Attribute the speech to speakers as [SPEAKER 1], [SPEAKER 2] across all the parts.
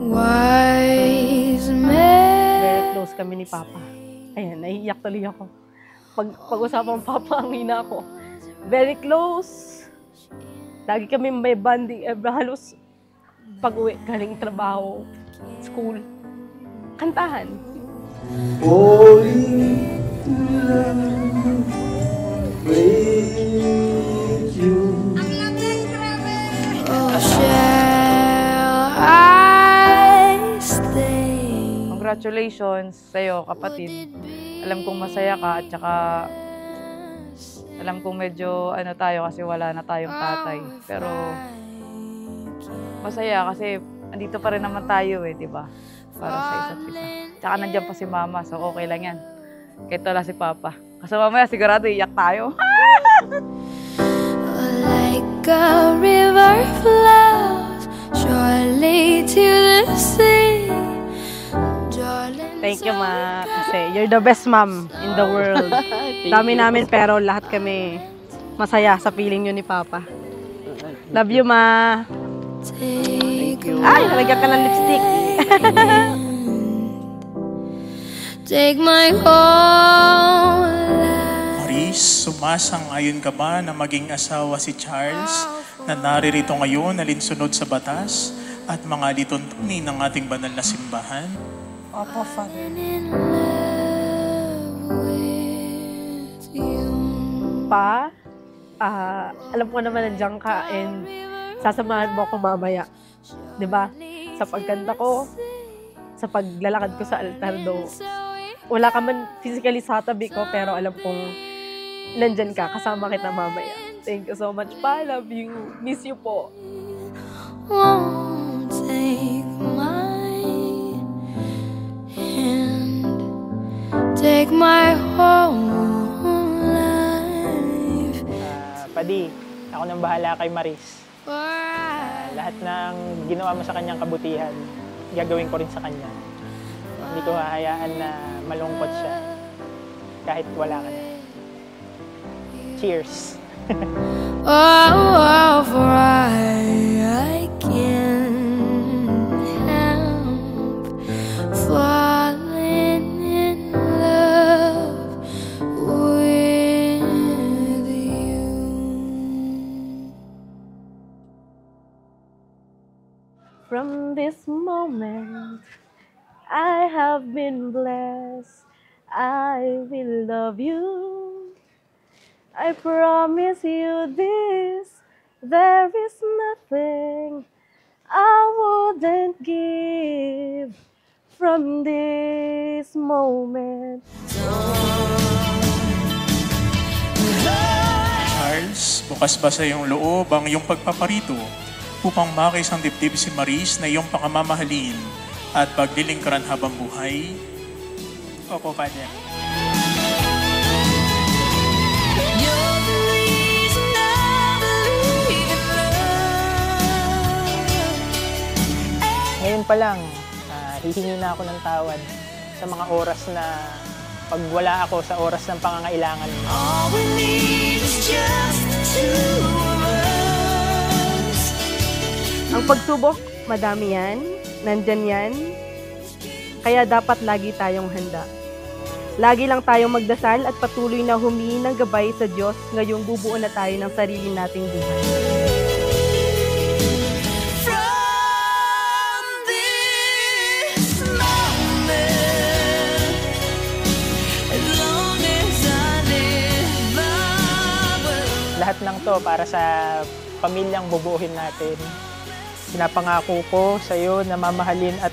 [SPEAKER 1] Wise men.
[SPEAKER 2] Very close kami ni Papa. Ayan, naiiyak tuloy ako. Pag-usapan Papa, ang hina ako. Very close. Lagi kami may bonding. Halos pag-uwi, galing trabaho, school, kantahan.
[SPEAKER 3] Congratulations sa'yo, kapatid. Alam kong masaya ka at saka alam kong medyo ano tayo kasi wala na tayong tatay. Pero masaya kasi andito pa rin naman tayo di ba? Para sa isa't isa. Tsaka nandiyan pa si Mama, so okay lang yan. Kahit wala si Papa. Kasi mamaya sigurado iyak tayo.
[SPEAKER 1] Like a river flows surely to the sea.
[SPEAKER 2] Thank you, Ma. Kasi you're the best mom in the world. Dami namin pero lahat kami masaya sa feeling nyo ni Papa. Love you, Ma.
[SPEAKER 1] Thank you.
[SPEAKER 2] Ay, nalagyan ka ng lipstick.
[SPEAKER 1] Take my whole life.
[SPEAKER 4] Maris, sumasang-ayon ka ba na maging asawa si Charles na naririto ngayon alinsunod sa batas at mga lituntunin ng ating banal na simbahan?
[SPEAKER 5] Opo, Father.
[SPEAKER 2] Pa, alam ko naman nandiyan ka and sasamahan mo ako mamaya. 'Di ba? Sa pagkanta ko, sa paglalakad ko sa altar do. Wala ka man physically sa tabi ko pero alam kong nandiyan ka, kasama kita mamaya. Thank you so much, Pa. Love you. Miss you po.
[SPEAKER 1] Won't take my hand, take my whole life.
[SPEAKER 6] Padi, ako nang bahala kay Maris. Lahat ng ginawa mo sa kanyang kabutihan, gagawin ko rin sa kanya. Hindi ko hahayaan na malungkot siya kahit wala ka na. Cheers!
[SPEAKER 1] For I can't help falling in love with you.
[SPEAKER 2] From this moment, I have been blessed. I will love you. I promise you this. There is nothing I wouldn't give from this moment.
[SPEAKER 4] Charles, bukas ba sa iyong loob ang iyong pagpaparito upang makis ang dibdib si Maris na iyong pakamamahalin at paglilingkaran habang buhay?
[SPEAKER 6] Opo, Father. Ngayon pa lang, hihingi na ako ng tawad sa mga oras na pag wala ako sa oras ng pangangailangan mo.
[SPEAKER 1] All we need is just the two of us.
[SPEAKER 2] Ang pagsubok, madami yan. Nandyan yan. Kaya dapat lagi tayong handa. Lagi lang tayong magdasal at patuloy na humingi ng gabay sa Diyos ngayong bubuo na tayo ng sarili nating buhay.
[SPEAKER 6] Lahat ng to para sa pamilyang bubuuhin natin. Pinapangako ko sa iyo na mamahalin at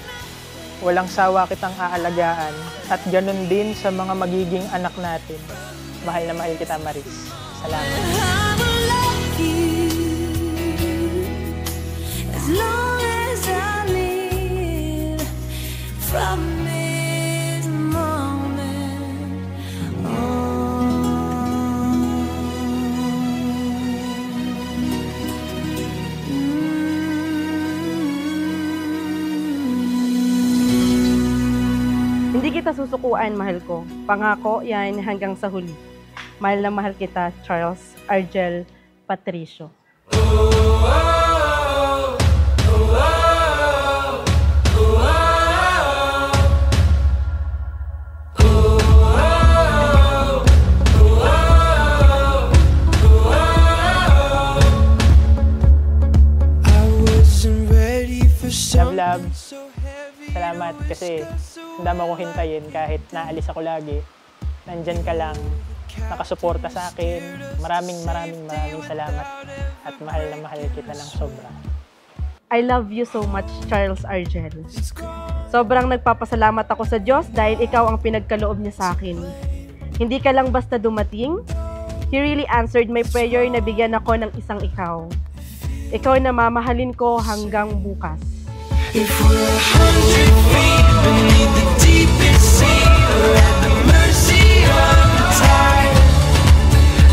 [SPEAKER 6] walang sawa kitang aalagaan at ganun din sa mga magiging anak natin. Mahal na mahal kita, Maris. Salamat.
[SPEAKER 1] As long as I live from this moment on.
[SPEAKER 2] Hindi kita susukuan, mahal ko. Pangako, yan hanggang sa huli. Mahal na mahal kita, Charles Argel Patricio.
[SPEAKER 1] Oh, oh, oh, oh, oh, oh.
[SPEAKER 6] kasi ang dami akong hintayin kahit naalis ako lagi. Nandyan ka lang, nakasuporta sa akin. Maraming salamat at mahal na mahal kita ng sobra.
[SPEAKER 2] I love you so much, Charles Argel. Sobrang nagpapasalamat ako sa Diyos dahil ikaw ang pinagkaloob niya sa akin. Hindi ka lang basta dumating. He really answered my prayer na bigyan ako ng isang ikaw. Ikaw na mamahalin ko hanggang bukas.
[SPEAKER 1] If we're 100 feet beneath the deepest sea, or at the mercy of the tide,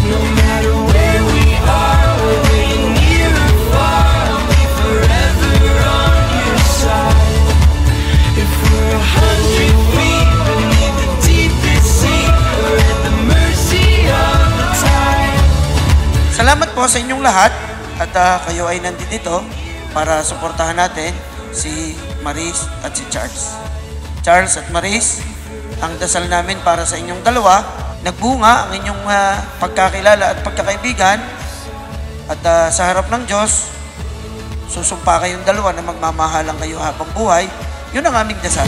[SPEAKER 1] no matter where we are, whether you're near or far, I'll be forever on your side. If we're 100 feet beneath the deepest sea, or at the mercy of the tide.
[SPEAKER 5] Salamat po sa inyong lahat at kayo ay nandito para suportahan natin si Maris at si Charles. Charles at Maris, ang dasal namin para sa inyong dalawa, nagbunga ang inyong pagkakilala at pagkakaibigan at sa harap ng Diyos, susumpa kayong dalawa na magmamahalan kayo habang buhay. Yun ang aming dasal.